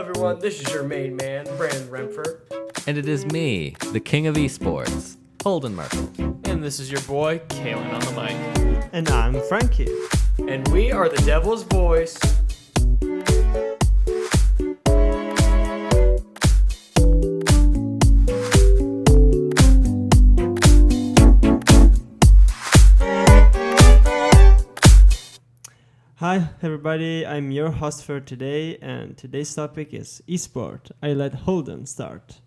everyone, this is your main man, Brandon Remfer. And it is me, the king of esports, Holden Merkel. And this is your boy, Kalen on the mic. And I'm Frankie. And we are the Devil's Voice. Hi everybody, I'm your host for today, and today's topic is esport. I let Holden start.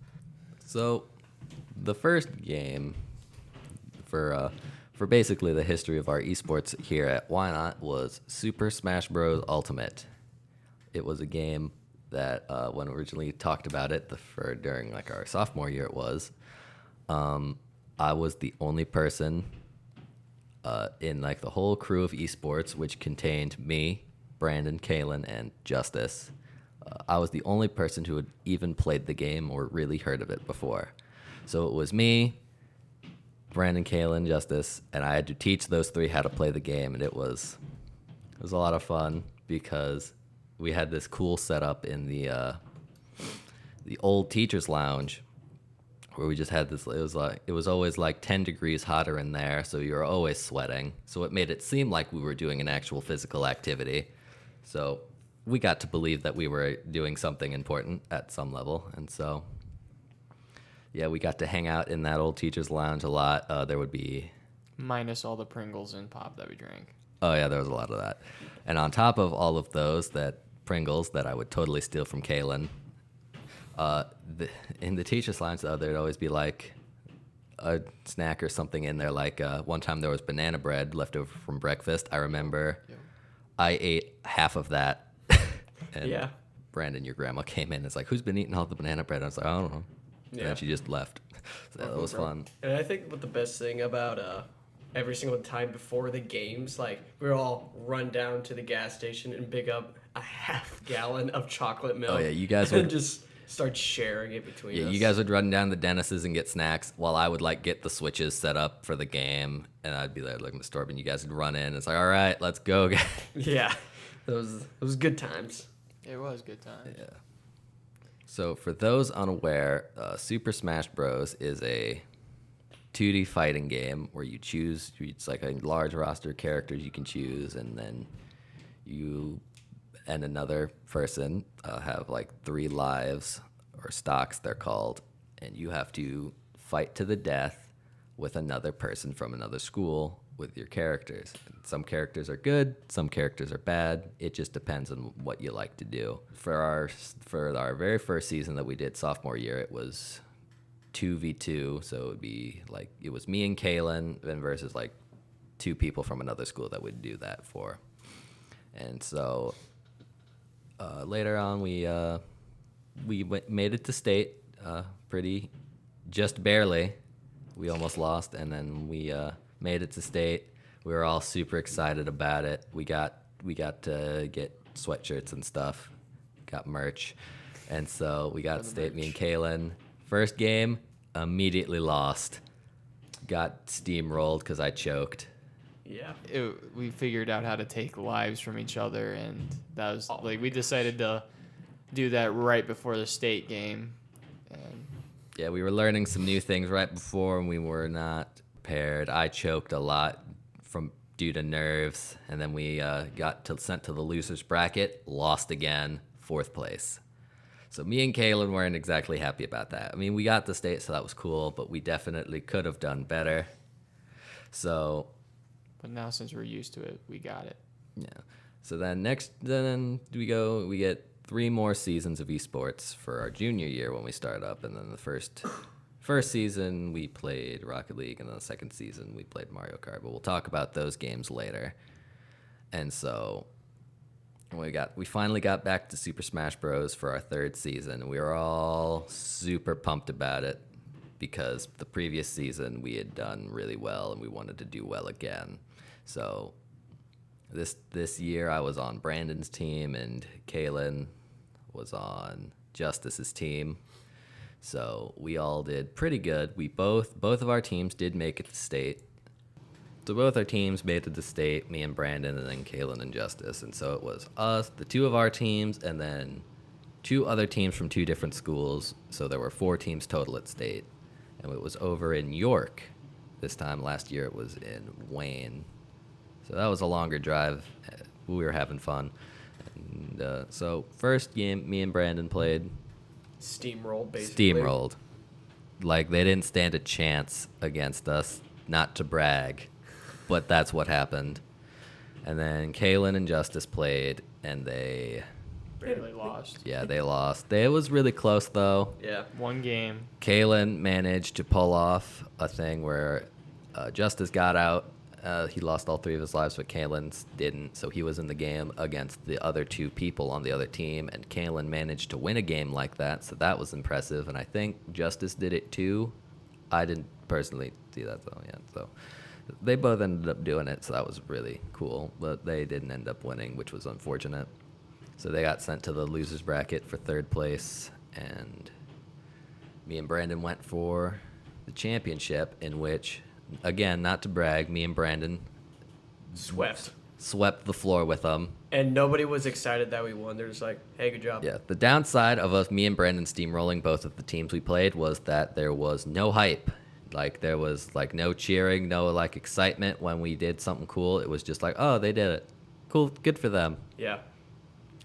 So, the first game for basically the history of our esports here at Why Not was Super Smash Bros. Ultimate. It was a game that when we originally talked about it during like our sophomore year, I was the only person in like the whole crew of esports, which contained me, Brandon, Kalen, and Justice. I was the only person who had even played the game or really heard of it before. So it was me, Brandon, Kalen, Justice, and I had to teach those three how to play the game, and it was a lot of fun because we had this cool setup in the old teacher's lounge, where we just had this. It was always like 10 degrees hotter in there, so you were always sweating. So it made it seem like we were doing an actual physical activity. So we got to believe that we were doing something important at some level. And so, yeah, we got to hang out in that old teacher's lounge a lot. There would be... Minus all the Pringles and pop that we drank. Oh, yeah, there was a lot of that. And on top of all of those, that Pringles that I would totally steal from Kalen... in the teacher's lounge, though, there'd always be like a snack or something in there. Like one time there was banana bread left over from breakfast. I remember I ate half of that. And Yeah. Brandon, your grandma, came in and was like, "Who's been eating all the banana bread?" I was like, "I don't know." And Yeah. then she just left. So that was fun. And I think what the best thing about every single time before the games, like we all run down to the gas station and pick up a half gallon of chocolate milk. Oh, yeah, you guys and would... just start sharing it between us. Yeah, you guys would run down the Dennis's and get snacks while I would like get the switches set up for the game, and I'd be there looking at the store, and you guys would run in. It's like, all right, let's go, guys. Yeah, it was good times. It was good time. Yeah. So for those unaware, Super Smash Bros. Is a 2D fighting game where you choose. It's like a large roster of characters you can choose, and then you and another person have like 3 lives, or stocks they're called, and you have to fight to the death with another person from another school with your characters. Some characters are good, some characters are bad. It just depends on what you like to do. For our very first season that we did sophomore year, it was 2v2, so it would be like it was me and Kalen and versus like 2 people from another school that would do that for. And so later on, we made it to state, just barely. We almost lost, and then we made it to state. We were all super excited about it. We got to get sweatshirts and stuff, got merch, and so we got to state. Me and Kalen, first game, immediately lost. Got steamrolled because I choked. Yeah. We figured out how to take lives from each other, and that was like we decided to do that right before the state game. And Yeah, we were learning some new things right before, and we were not prepared. I choked a lot due to nerves, and then we got sent to the losers bracket, lost again, 4th place. So me and Kalen weren't exactly happy about that. I mean, we got the state, so that was cool, but we definitely could have done better. So... But now since we're used to it, we got it. Yeah. So then we get 3 more seasons of esports for our junior year when we start up, and then the first season we played Rocket League, and then the second season we played Mario Kart. But we'll talk about those games later. And so we finally got back to Super Smash Bros. For our 3rd season. We were all super pumped about it because the previous season we had done really well, and we wanted to do well again. So this year I was on Brandon's team, and Kalen was on Justice's team. So we all did pretty good. We both of our teams did make it to state. So both our teams made it to state, me and Brandon, and then Kalen and Justice. And so it was us, the 2 of our teams, and then two other teams from two different schools. So there were 4 teams total at state. And it was over in York this time. Last year it was in Wayne. So that was a longer drive. We were having fun. And, so first game, me and Brandon played. Steamrolled, basically. Steamrolled. Like, they didn't stand a chance against us. Not to brag, but that's what happened. And then Kalen and Justice played, and they Barely lost. they lost. It was really close, though. Yeah. One game. Kalen managed to pull off a thing where Justice got out. He lost all 3 of his lives, but Kalen didn't. So he was in the game against the other 2 people on the other team, and Kalen managed to win a game like that. So that was impressive, and I think Justice did it too. I didn't personally see that though yet. So they both ended up doing it, so that was really cool. But they didn't end up winning, which was unfortunate. So they got sent to the losers bracket for 3rd place, and me and Brandon went for the championship, in which, again, not to brag, me and Brandon swept the floor with them. And nobody was excited that we won. They're just like, hey, good job. Yeah, the downside of us, me and Brandon steamrolling both of the teams we played, was that there was no hype. Like, there was, like, no cheering, no, like, excitement when we did something cool. It was just like, oh, they did it. Cool, good for them. Yeah.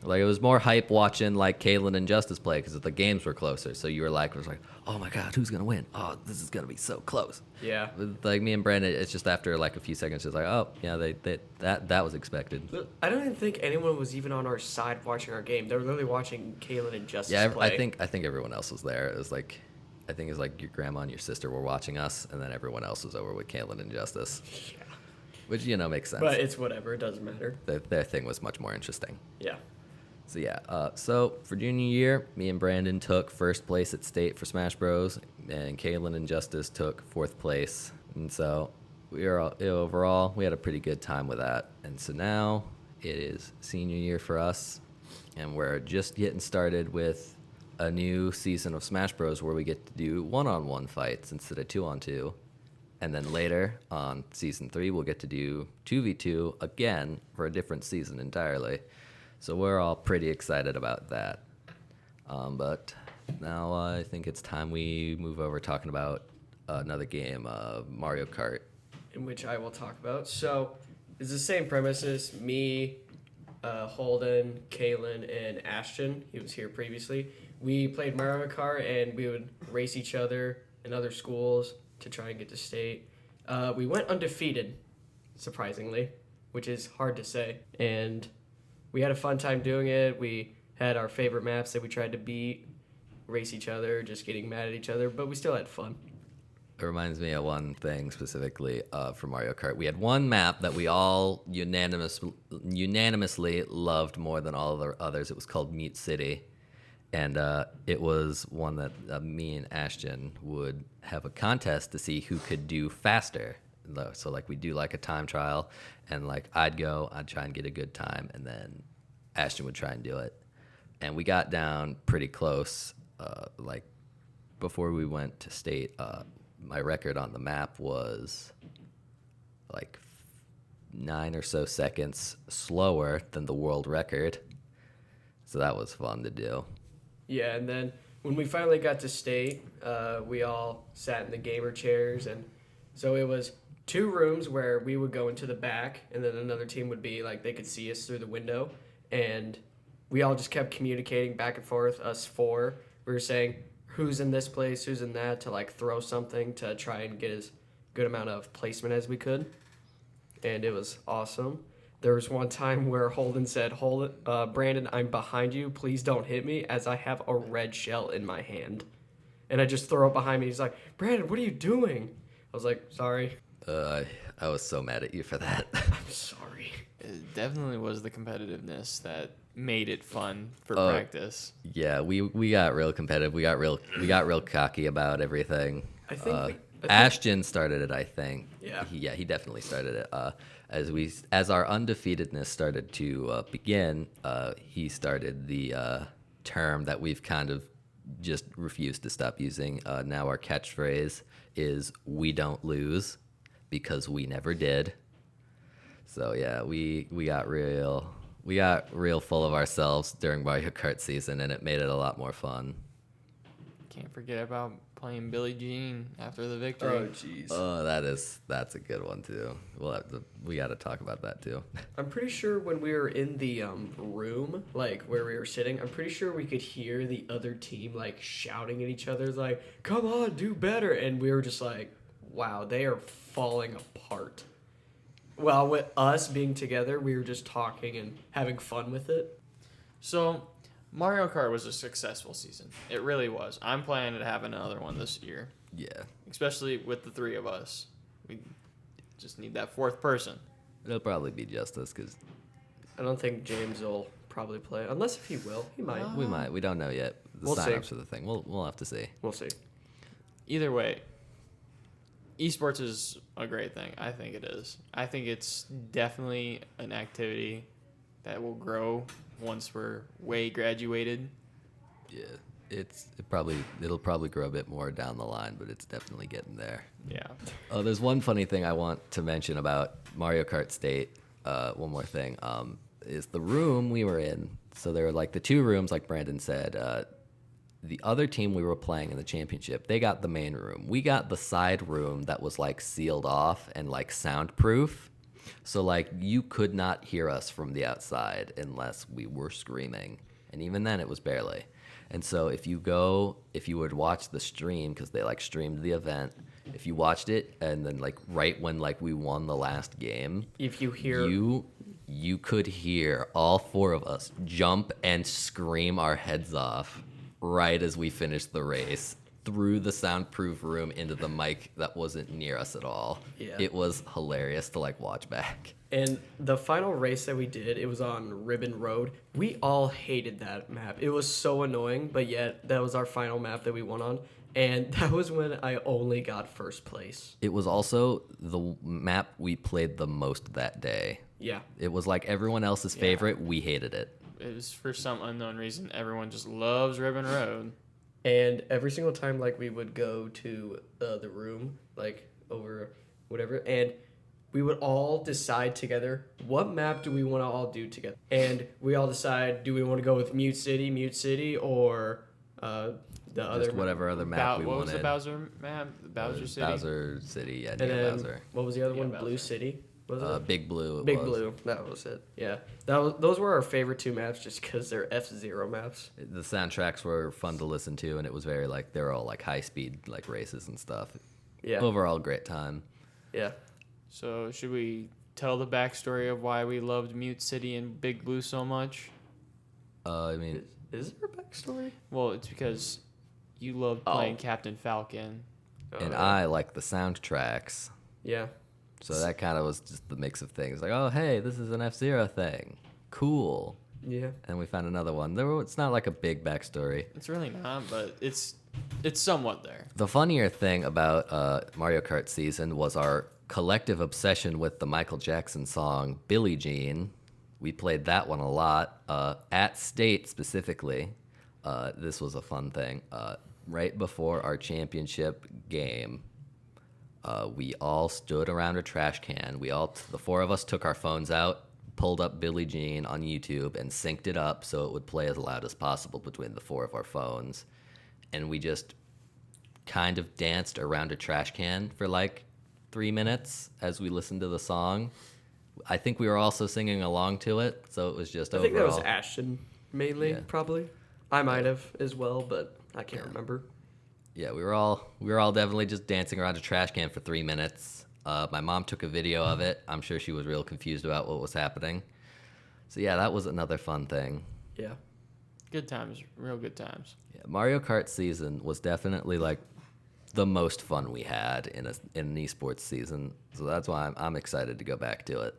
Like, it was more hype watching, like, Kalen and Justice play because the games were closer. So you were like, it was like, oh, my God, who's going to win? Oh, this is going to be so close. Yeah. With, like, me and Brandon, it's just after, like, a few seconds, it's like, oh, yeah, that was expected. I don't even think anyone was even on our side watching our game. They were literally watching Kalen and Justice Yeah, play. I think everyone else was there. It was like, I think it was like your grandma and your sister were watching us, and then everyone else was over with Kalen and Justice. Yeah. Which, makes sense. But it's whatever. It doesn't matter. Their thing was much more interesting. Yeah. So yeah, so for junior year, me and Brandon took 1st place at state for Smash Bros, and Kalen and Justice took 4th place. And so overall, we had a pretty good time with that. And so now it is senior year for us, and we're just getting started with a new season of Smash Bros where we get to do 1-on-1 fights instead of 2-on-2. And then later on season 3, we'll get to do 2v2 again for a different season entirely. So we're all pretty excited about that. But now I think it's time we move over talking about another game, Mario Kart. In which I will talk about. So it's the same premises. Me, Holden, Kalen, and Ashton. He was here previously. We played Mario Kart, and we would race each other in other schools to try and get to state. We went undefeated, surprisingly, which is hard to say. And we had a fun time doing it. We had our favorite maps that we tried to beat, race each other, just getting mad at each other, but we still had fun. It reminds me of one thing specifically for Mario Kart. We had one map that we all unanimously loved more than all of the others. It was called Mute City. And it was one that me and Ashton would have a contest to see who could do faster. So, like, we do, like, a time trial, and, like, I'd try and get a good time, and then Ashton would try and do it. And we got down pretty close, like, before we went to state. My record on the map was, like, 9 or so seconds slower than the world record. So that was fun to do. Yeah, and then when we finally got to state, we all sat in the gamer chairs, and so it was 2 rooms where we would go into the back, and then another team would be like they could see us through the window, and we all just kept communicating back and forth. Us 4, we were saying who's in this place, who's in that, to like throw something to try and get as good amount of placement as we could, and it was awesome. There was one time where Holden said, Brandon, I'm behind you. Please don't hit me, as I have a red shell in my hand. And I just throw it behind me. He's like, Brandon, what are you doing? I was like, sorry. I was so mad at you for that. I'm sorry. It definitely was the competitiveness that made it fun for practice. Yeah, we got real competitive. We got real cocky about everything. I think Ashton started it. I think. Yeah. He definitely started it. As our undefeatedness started to begin, he started the term that we've kind of just refused to stop using. Now our catchphrase is "We don't lose," because we never did. So yeah, we got real We got real full of ourselves during Mario Kart season, and it made it a lot more fun. Can't forget about playing Billie Jean after the victory. jeez. Oh, that's a good one too. We got to talk about that too. I'm pretty sure when we were in the room, like where we were sitting, I'm pretty sure we could hear the other team like shouting at each other, like, "Come on, do better!" And we were just like, "Wow, they are falling apart." Well, with us being together, we were just talking and having fun with it. So, Mario Kart was a successful season. It really was. I'm planning to have another one this year, Yeah, especially with the three of us. We just need that fourth person. it'll probably be Justice because I don't think James will probably play, unless if he will, he might. we might. We don't know yet. The We'll see. signups for the thing. We'll have to see. We'll see. Either way, esports is a great thing. I think it is. I think it's definitely an activity that will grow once we're way graduated. Yeah, it'll probably grow a bit more down the line, but it's definitely getting there. Yeah. Oh, there's one funny thing I want to mention about Mario Kart State. One more thing is the room we were in. So there were like the two rooms, like Brandon said. The other team we were playing in the championship, they got the main room. We got the side room that was like sealed off and like soundproof. So like you could not hear us from the outside unless we were screaming. And even then it was barely. And so if you would watch the stream, because they like streamed the event, if you watched it and then like right when like we won the last game, If you hear you could hear all four of us jump and scream our heads off right as we finished the race through the soundproof room into the mic that wasn't near us at all. Yeah. It was hilarious to like watch back. And the final race that we did, it was on Ribbon Road. We all hated that map. It was so annoying, but yet that was our final map that we won on. And that was when I only got first place. It was also the map we played the most that day. Yeah. It was like everyone else's favorite. We hated it. It was for some unknown reason. Everyone just loves Ribbon Road. And every single time, like, we would go to the room, like, over whatever, and we would all decide together, what map do we want to all do together? And we all decide, do we want to go with Mute City, or the other Just whatever other map we what wanted. was the Bowser map? Bowser City? Bowser City, yeah, And near then, Bowser. what was the other Yeah, one? Bowser. Blue City? Was it? Big Blue. it Big was. Blue. That was it. Yeah. Those were our favorite two maps just because they're F-Zero maps. The soundtracks were fun to listen to, and it was very like they were all like high speed like races and stuff. Yeah. Overall, great time. Yeah. So, should we tell the backstory of why we loved Mute City and Big Blue so much? I mean, Is there a backstory? Well, it's because you loved playing Captain Falcon. and I like the soundtracks, Yeah. so that kind of was just the mix of things. Like, oh hey, this is an F-Zero thing, cool. Yeah. And we found another one. It's not like a big backstory. It's really not, but it's somewhat there. The funnier thing about Mario Kart season was our collective obsession with the Michael Jackson song Billie Jean. We played that one a lot. At State specifically, this was a fun thing. Right before our championship game, we all stood around a trash can. The four of us took our phones out, pulled up Billie Jean on YouTube, and synced it up so it would play as loud as possible between the four of our phones. And we just kind of danced around a trash can for like 3 minutes as we listened to the song. I think we were also singing along to it, so it was just I overall. think that was Ashton mainly, Yeah. probably. I might have as well, but I can't remember. Yeah, we were all definitely just dancing around a trash can for 3 minutes. My mom took a video of it. I'm sure she was real confused about what was happening. So yeah, that was another fun thing. Yeah. Good times, real good times. Yeah, Mario Kart season was definitely like the most fun we had in an esports season. So that's why I'm excited to go back to it.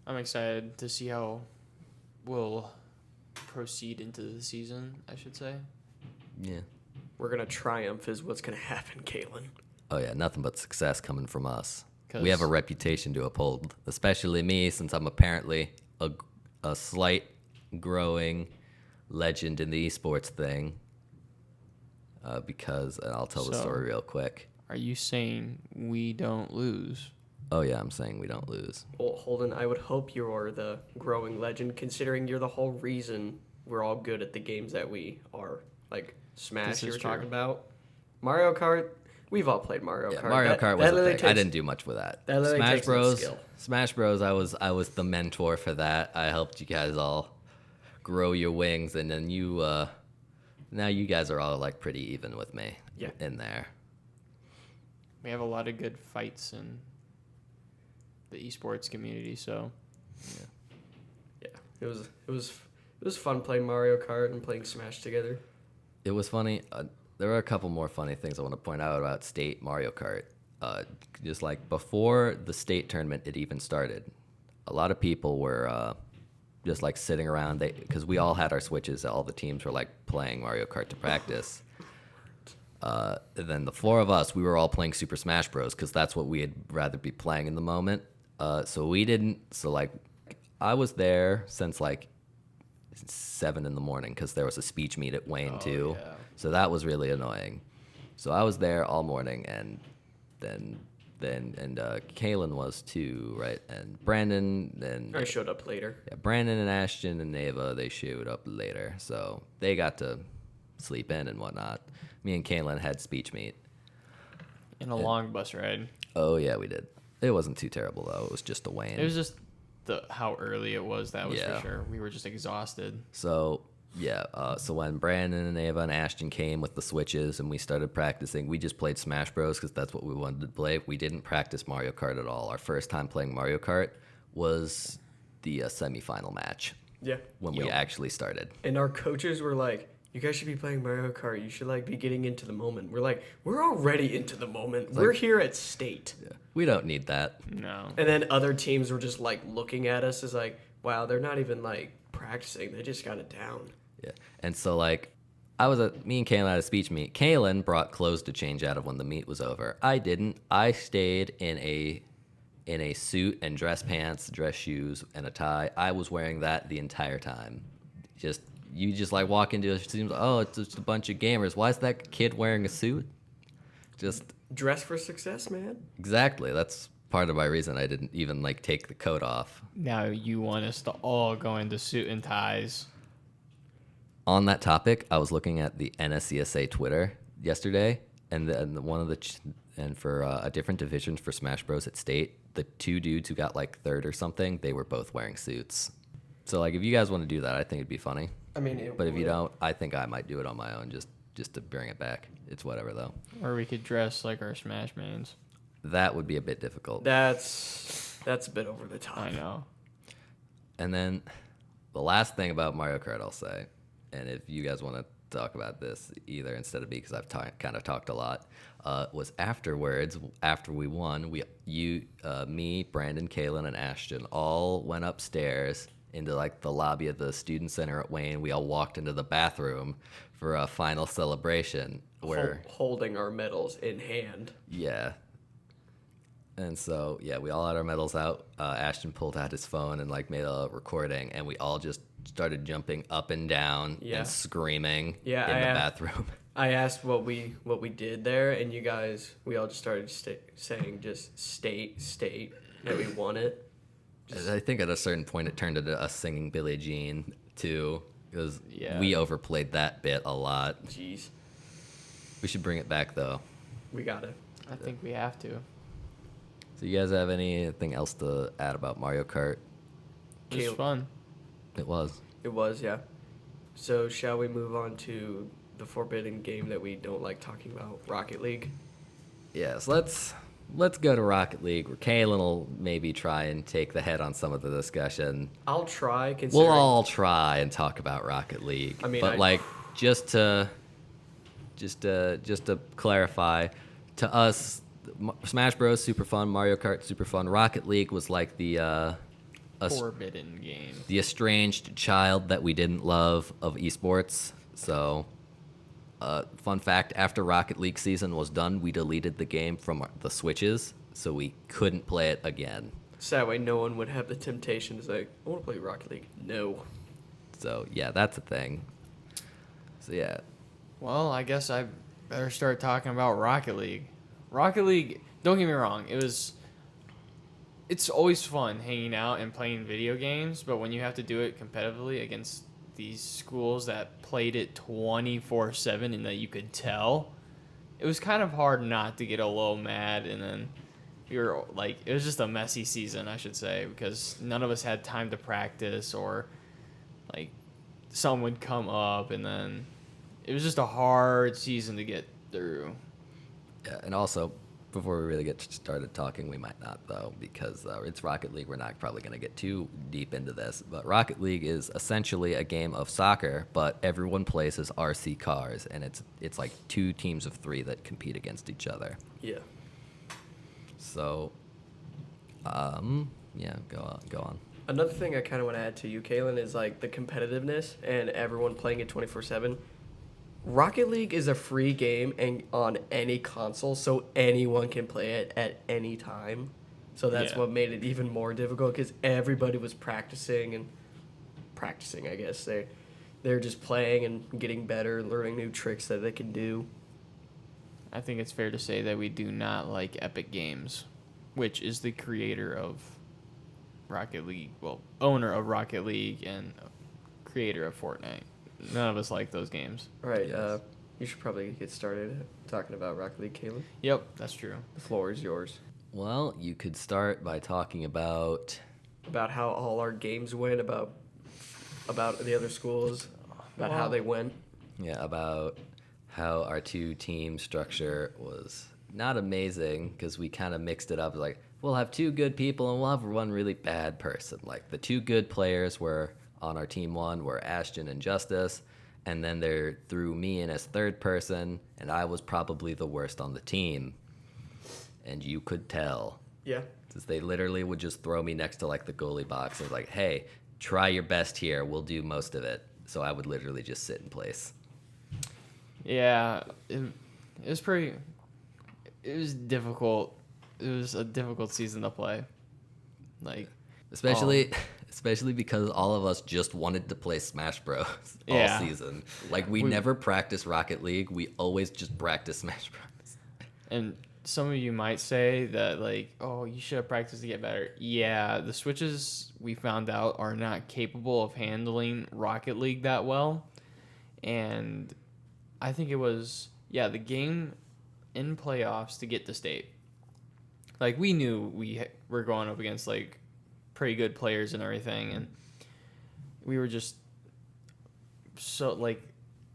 I'm excited to see how we'll proceed into the season, I should say. Yeah. We're going to triumph is what's going to happen, Caitlin. Oh yeah, nothing but success coming from us. 'Cause- We have a reputation to uphold, especially me, since I'm apparently a slight growing legend in the esports thing. And I'll tell the So- story real quick. Are you saying we don't lose? Oh yeah, I'm saying we don't lose. Well, Holden, I would hope you're the growing legend, considering you're the whole reason we're all good at the games that we are. Like Smash, This you is were true. talking about. Mario Kart, we've all played Mario Yeah, Kart. Mario That- Kart that was a literally thing. I takes- didn't do much with that. that literally Smash takes some Bros. skill. Smash Bros. I was the mentor for that. I helped you guys all grow your wings, and then now you guys are all like pretty even with me. Yeah. In there. We have a lot of good fights in the esports community, so Yeah, it was fun playing Mario Kart and playing Smash together. It was funny. There are a couple more funny things I want to point out about state Mario Kart. Just like before the state tournament it even started, a lot of people were just like sitting around. Because we all had our Switches. All the teams were like playing Mario Kart to practice. And then the four of us, we were all playing Super Smash Bros. Because that's what we'd rather be playing in the moment. So we didn't. So like, I was there since like 7 in the morning because there was a speech meet at Wayne too. yeah. So that was really annoying. So I was there all morning, and then Kalen was too, right? And Brandon and I showed up later. yeah, Brandon and Ashton and Neva, they showed up later, so they got to sleep in and whatnot. Me and Kalen had speech meet. in a long bus ride. Oh yeah, we did. It wasn't too terrible though. It was just a Wayne. It was just how early it was. That was Yeah. for sure. We were just exhausted. So yeah, so when Brandon and Ava and Ashton came with the Switches and we started practicing, we just played Smash Bros. Because that's what we wanted to play. We didn't practice Mario Kart at all. Our first time playing Mario Kart was the semifinal match Yeah. when we actually started. And our coaches were like, "You guys should be playing Mario Kart. You should like be getting into the moment." We're like, "We're already into the moment. We're here at state." We don't need that. No. And then other teams were just like looking at us as like, "Wow, they're not even like practicing. They just got it down." Yeah. And so like me and Kaylin had a speech meet. Kaylin brought clothes to change out of when the meet was over. I didn't. I stayed in a suit and dress pants, dress shoes, and a tie. I was wearing that the entire time. You just like walk into it seems oh, it's just a bunch of gamers. Why is that kid wearing a suit? Just Dress for success, man. exactly. That's part of my reason I didn't even like take the coat off. Now you want us to all go into suit and ties. On that topic, I was looking at the NSCSA Twitter yesterday, and then one of the and for a different division for Smash Bros at state, the two dudes who got like third or something, they were both wearing suits. So like, if you guys want to do that, I think it'd be funny. I mean, But if you don't, I think I might do it on my own, just to bring it back. It's whatever though. Or we could dress like our Smash mains. That would be a bit difficult. that's a bit over the top. I know. And then the last thing about Mario Kart I'll say, and if you guys want to talk about this either instead of me because I've kind of talked a lot, was afterwards, after we won, me, Brandon, Kaylin, and Ashton all went upstairs into like the lobby of the student center at Wayne. We all walked into the bathroom for a final celebration where Holding our medals in hand. yeah. And so, yeah, we all had our medals out. Ashton pulled out his phone and like made a recording, and we all just started jumping up and down Yeah. and screaming Yeah, in the I- bathroom. I asked what we did there, and we all just started saying just state, that we won it. I think at a certain point it turned into us singing Billie Jean too, because Yeah. we overplayed that bit a lot. Jeez, We should bring it back though. we got it. I think we have to. So you guys have anything else to add about Mario Kart? It was Caleb. fun. It was. It was, yeah. So shall we move on to the forbidden game that we don't like talking about, Rocket League? Yes, let's go to Rocket League, where Kaylin will maybe try and take the head on some of the discussion. I'll try. We'll Considering all try and talk about Rocket League. I mean, but I- like just to clarify, to us, Smash Bros super fun, Mario Kart super fun. Rocket League was like the Forbidden game. estranged child that we didn't love of esports. So, fun fact: after Rocket League season was done, we deleted the game from the Switches, so we couldn't play it again. So that way no one would have the temptation to say, I want to play Rocket League. No. So yeah, that's a thing. So yeah, Well, I guess I better start talking about Rocket League. Rocket League, don't get me wrong, it was it's always fun hanging out and playing video games, but when you have to do it competitively against these schools that played it 24/7 and that you could tell, it was kind of hard not to get a little mad. And then we were like, it was just a messy season, I should say, because none of us had time to practice, or like someone would come up, and then it was just a hard season to get through. Yeah, and also, before we really get started talking, we might not, though, because it's Rocket League. We're not probably going to get too deep into this. But Rocket League is essentially a game of soccer, but everyone plays as RC cars, and it's like 2 teams of 3 that compete against each other. Yeah. So, yeah, go on. Another thing I kind of want to add to you, Kalen, is like the competitiveness and everyone playing it 24/7. Rocket League is a free game and on any console, so anyone can play it at any time. So that's Yeah. what made it even more difficult, because everybody was practicing, I guess. They're just playing and getting better, learning new tricks that they can do. I think it's fair to say that we do not like Epic Games, which is the creator of Rocket League, well, owner of Rocket League and creator of Fortnite. None of us like those games. All right, Yes. you should probably get started talking about Rocket League, Kalen. Yep, that's true. The floor is yours. Well, you could start by talking about... About how all our games went, about the other schools, about how Well- they went. Yeah, about how our 2-team structure was not amazing, because we kind of mixed it up. Like, we'll have 2 good people and we'll have 1 really bad person. Like, the 2 good players were on our team 1 were Ashton and Justice, and then they threw me in as 3rd person, and I was probably the worst on the team. And you could tell, Yeah. because they literally would just throw me next to like the goalie box and like, hey, try your best here. We'll do most of it. So I would literally just sit in place. Yeah, it was pretty. It was difficult. It was a difficult season to play. Like, Especially because all of us just wanted to play Smash Bros. all Yeah. season. Like, we We- never practiced Rocket League. We always just practiced Smash Bros. and some of you might say that, like, oh, you should have practiced to get better. Yeah, the Switches, we found out, are not capable of handling Rocket League that well. And I think it was, the game in playoffs to get to state. Like, we knew we were going up against, like, pretty good players and everything. And we were just so, like,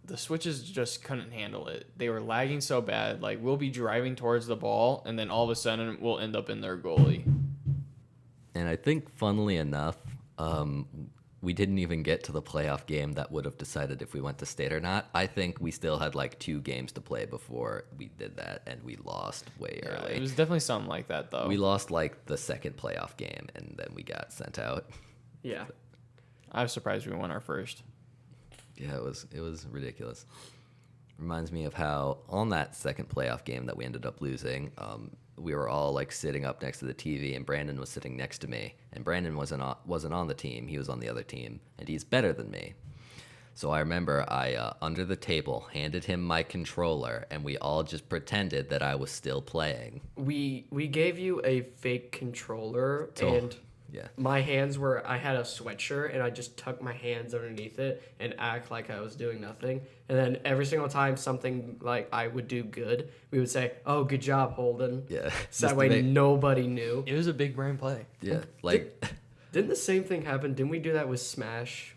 the Switches just couldn't handle it. They were lagging so bad. Like, we'll be driving towards the ball, and then all of a sudden we'll end up in their goalie. And I think, funnily enough, we didn't even get to the playoff game that would have decided if we went to state or not. I think we still had like 2 games to play before we did that, and we lost way Yeah, early. it was definitely something like that, though. We lost like the 2nd playoff game, and then we got sent out. Yeah. I was surprised we won our first. Yeah, it was ridiculous. Reminds me of how on that 2nd playoff game that we ended up losing, we were all like sitting up next to the TV, and Brandon was sitting next to me. And Brandon wasn't on the team; he was on the other team, and he's better than me. So I remember I under the table handed him my controller, and we all just pretended that I was still playing. We gave you a fake controller, So- and Yeah. my hands were, I had a sweatshirt, and I just tucked my hands underneath it and act like I was doing nothing. And then every single time something like I would do good, we would say, "Oh, good job, Holden." Yeah. So that way nobody knew. It was a big brain play. Yeah. Like. Didn't the same thing happen? Didn't we do that with Smash?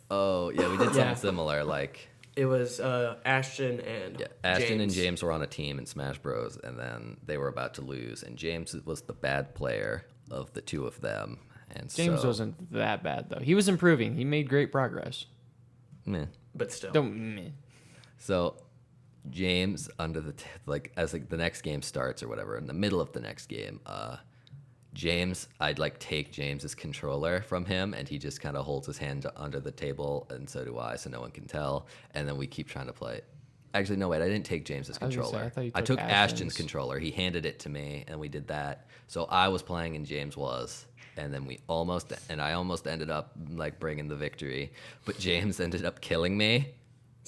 Oh yeah, we did something Yeah. similar. Like. It was Ashton and Yeah, Ashton and James were on a team in Smash Bros, and then they were about to lose, and James was the bad player of the 2 of them, and James so, wasn't that bad, though. He was improving. He made great progress. meh. But still. So James under the as like the next game starts or whatever, in the middle of the next game, James, I'd like take James's controller from him, and he just kind of holds his hand under the table, and so do I, so no one can tell, and then we keep trying to play. Actually, no, wait, I didn't take James's I was gonna say, controller. I thought you I took took Ashton's Ashton's. controller. He handed it to me, and we did that. So I was playing, and James was, and then I almost ended up like bringing the victory, but James ended up killing me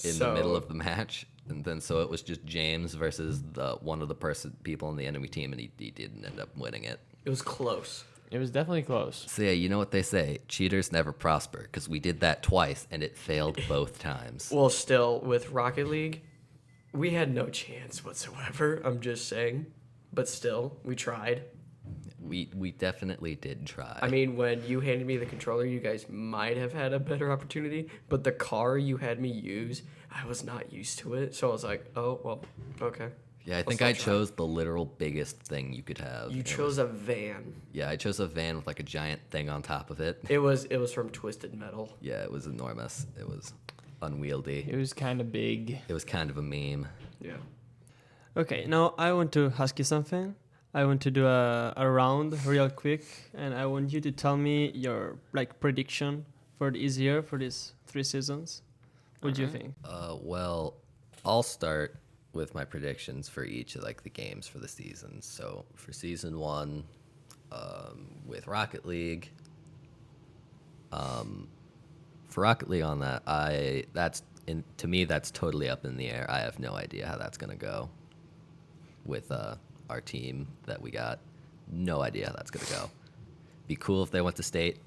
in the middle of the match. And then so it was just James versus one of the people on the enemy team, and he didn't end up winning it. It was close. It was definitely close. So yeah, you know what they say: cheaters never prosper. Because we did that twice, and it failed both times. Well, still with Rocket League, we had no chance whatsoever. I'm just saying, but still, we tried. We definitely did try. I mean, when you handed me the controller, you guys might have had a better opportunity, but the car you had me use, I was not used to it. So I was like, oh, well, okay. yeah, I think still I try. chose the literal biggest thing you could have. You It chose was- a van. yeah, I chose a van with like a giant thing on top of it. It was from Twisted Metal. Yeah, it was enormous. It was unwieldy. It was kind of big. It was kind of a meme. Yeah. Okay, now I want to ask you something. I want to do a round real quick, and I want you to tell me your like prediction for this year, for these 3 seasons. What do you think? Well, I'll start with my predictions for each of like the games for the seasons. So for season 1, with Rocket League, for Rocket League on that, to me that's totally up in the air. I have no idea how that's gonna go with our team that we got. No idea how that's gonna go. Be cool if they went to state.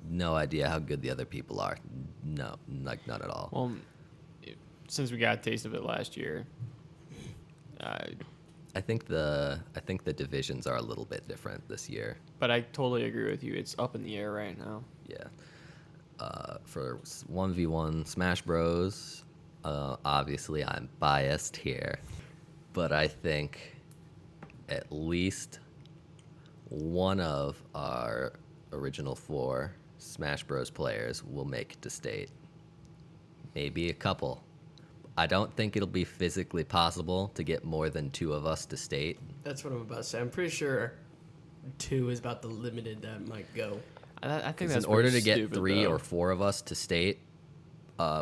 No idea how good the other people are. No, like none at all. Well, since we got a taste of it last year, I think the divisions are a little bit different this year. but I totally agree with you. It's up in the air right now. Yeah. For 1v1 Smash Bros, obviously I'm biased here, but I think at least one of our original 4 Smash Bros players will make it to state. Maybe a couple. I don't think it'll be physically possible to get more than 2 of us to state. That's what I'm about to say. I'm pretty sure 2 is about the limited that might go. I think Because that's in order pretty to get stupid, 3 though. or 4 of us to state,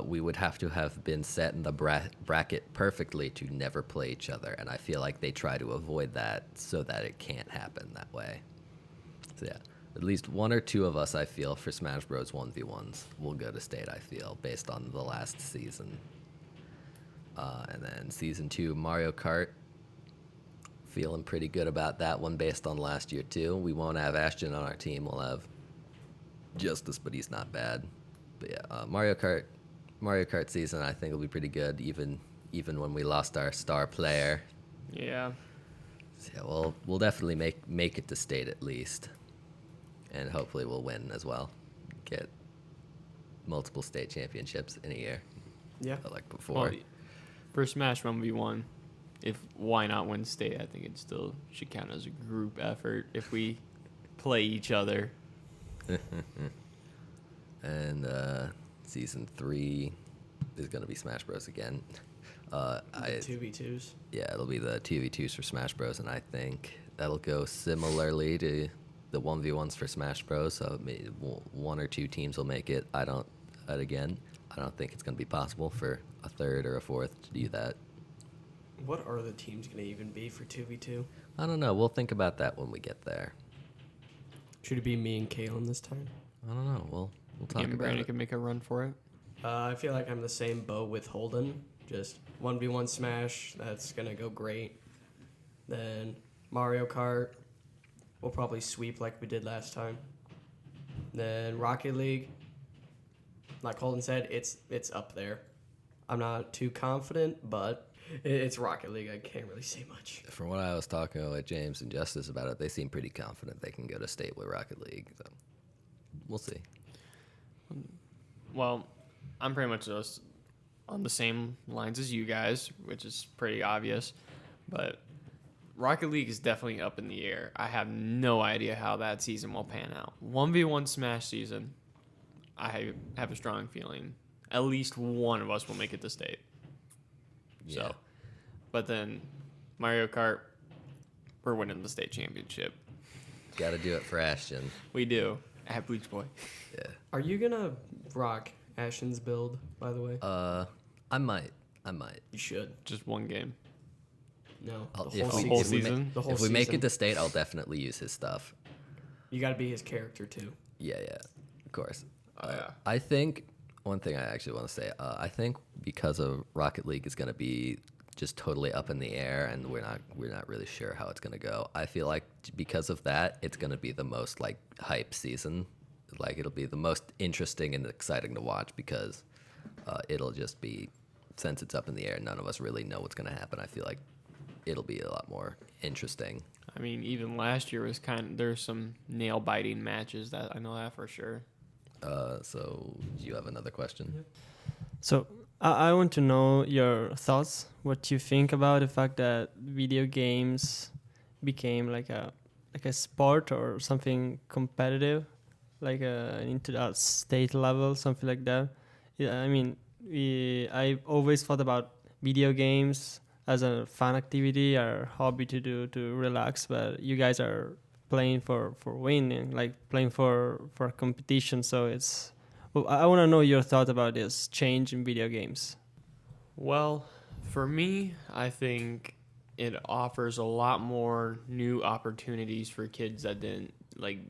we would have to have been set in the bracket perfectly to never play each other. And I feel like they try to avoid that so that it can't happen that way. So yeah, at least 1 or 2 of us, I feel, for Smash Bros 1v1s will go to state, I feel, based on the last season. And then season 2, Mario Kart. Feeling pretty good about that one based on last year too. We won't have Ashton on our team. We'll have Justice, but he's not bad. But yeah, Mario Kart season I think will be pretty good, even when we lost our star player. Yeah. So yeah, we'll definitely make it to state at least, and hopefully we'll win as well. Get multiple state championships in a year, Yeah. like before. Well, for Smash 1v1, why not win state? I think it still should count as a group effort if we play each other. And season 3 is gonna be Smash Bros again. 2v2s. Yeah, it'll be the 2v2s for Smash Bros, and I think that'll go similarly to the 1v1s for Smash Bros. So maybe 1 or 2 teams will make it. I don't think it's gonna be possible for a 3rd or a 4th to do that. What are the teams going to even be for 2v2? I don't know. We'll think about that when we get there. Should it be me and Kalen this time? I don't know. We'll talk Him and about Brandon it. can make a run for it. I feel like I'm the same boat with Holden. Just 1v1 Smash, that's going to go great. Then Mario Kart, we'll probably sweep like we did last time. Then Rocket League, like Holden said, it's up there. I'm not too confident, but it's Rocket League. I can't really say much. From what I was talking with James and Justice about it, they seem pretty confident they can go to state with Rocket League. So we'll see. Well, I'm pretty much just on the same lines as you guys, which is pretty obvious. But Rocket League is definitely up in the air. I have no idea how that season will pan out. 1v1 Smash season, I have a strong feeling at least one of us will make it to state. Yeah. So, but then Mario Kart, we're winning the state championship. Got to do it for Ashton. We do at Bleach Boy. Yeah. Are you going to rock Ashen's build, by the way? I might. You should. Just one game. No. I'll- The if whole we- whole season. if we ma- season? The whole If we make season. it to state, I'll definitely use his stuff. You got to be his character, too. Yeah, of course. Yeah. I think one thing I actually want to say, I think because of Rocket League is going to be just totally up in the air, and we're not really sure how it's gonna go. I feel like because of that, it's gonna be the most like hype season. Like it'll be the most interesting and exciting to watch because it'll just be, since it's up in the air, none of us really know what's gonna happen. I feel like it'll be a lot more interesting. I mean, even last year was there's some nail biting matches that I know that for sure. So do you have another question? So I want to know your thoughts, what you think about the fact that video games became like a sport or something competitive, like into a state level, something like that. Yeah, I mean, I always thought about video games as a fun activity or hobby to do to relax, but you guys are playing for winning, like playing for competition. So it's. Well, I want to know your thought about this change in video games. Well, for me, I think it offers a lot more new opportunities for kids that didn't, like,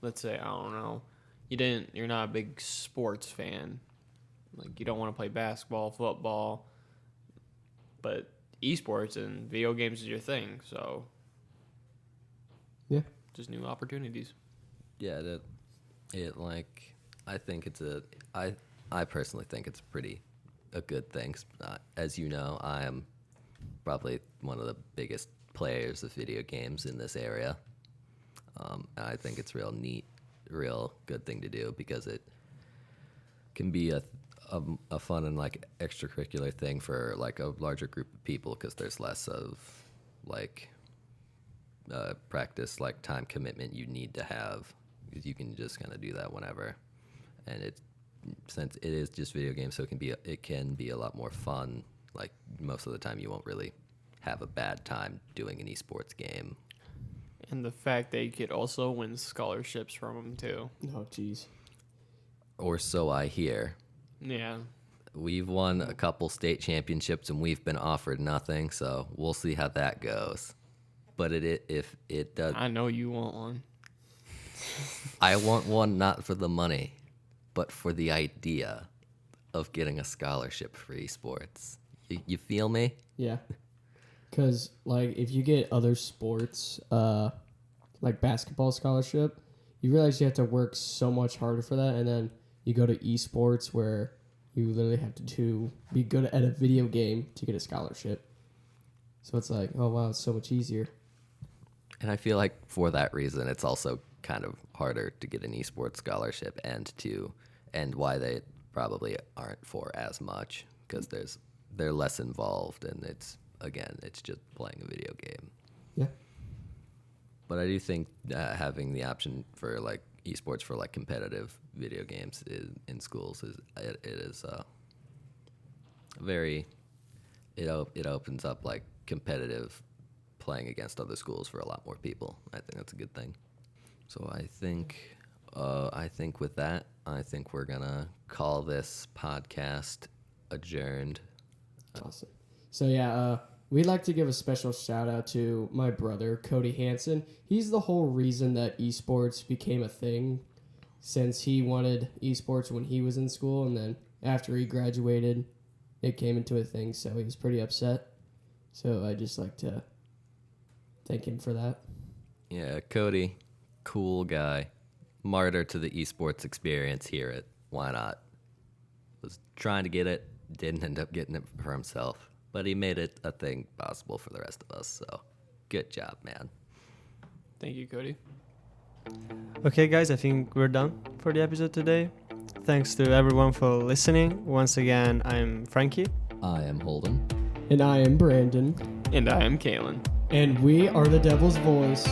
let's say, I don't know, you're not a big sports fan. Like, you don't want to play basketball, football, but esports and video games is your thing, so Yeah. just new opportunities. Yeah, I think I personally think it's a good thing. As you know, I am probably one of the biggest players of video games in this area. And I think it's real neat, real good thing to do because it can be a fun and like extracurricular thing for like a larger group of people because there's less of like practice, like time commitment you need to have. You can just kind of do that whenever. And since it is just video games, so it can be a lot more fun. Like most of the time, you won't really have a bad time doing an esports game. And the fact that you could also win scholarships from them too. Oh, jeez. Or so I hear. Yeah. We've won a couple state championships and we've been offered nothing, so we'll see how that goes. But if it does, I know you want one. I want one not for the money, but for the idea of getting a scholarship for esports. You feel me? Yeah. Because, like, if you get other sports, like basketball scholarship, you realize you have to work so much harder for that. And then you go to esports where you literally have to be good at a video game to get a scholarship. So it's like, oh, wow, it's so much easier. And I feel like for that reason, it's also kind of harder to get an esports scholarship and why they probably aren't for as much because they're less involved and it's just playing a video game. Yeah. But I do think having the option for like esports for like competitive video games in schools it opens up like competitive playing against other schools for a lot more people. I think that's a good thing. So I think with that, I think we're gonna call this podcast adjourned. Awesome. So, yeah, we'd like to give a special shout out to my brother, Cody Hansen. He's the whole reason that esports became a thing since he wanted esports when he was in school. And then after he graduated, it came into a thing. So he was pretty upset. So I'd just like to thank him for that. Yeah, Cody, cool guy, martyr to the esports experience here at Why Not. Was trying to get it, didn't end up getting it for himself, but he made it a thing possible for the rest of us. So, good job, man. Thank you, Cody. Okay, guys, I think we're done for the episode today. Thanks to everyone for listening. Once again, I'm Frankie. I am Holden. And I am Brandon. And I am Kalen. And we are the Devil's Voice.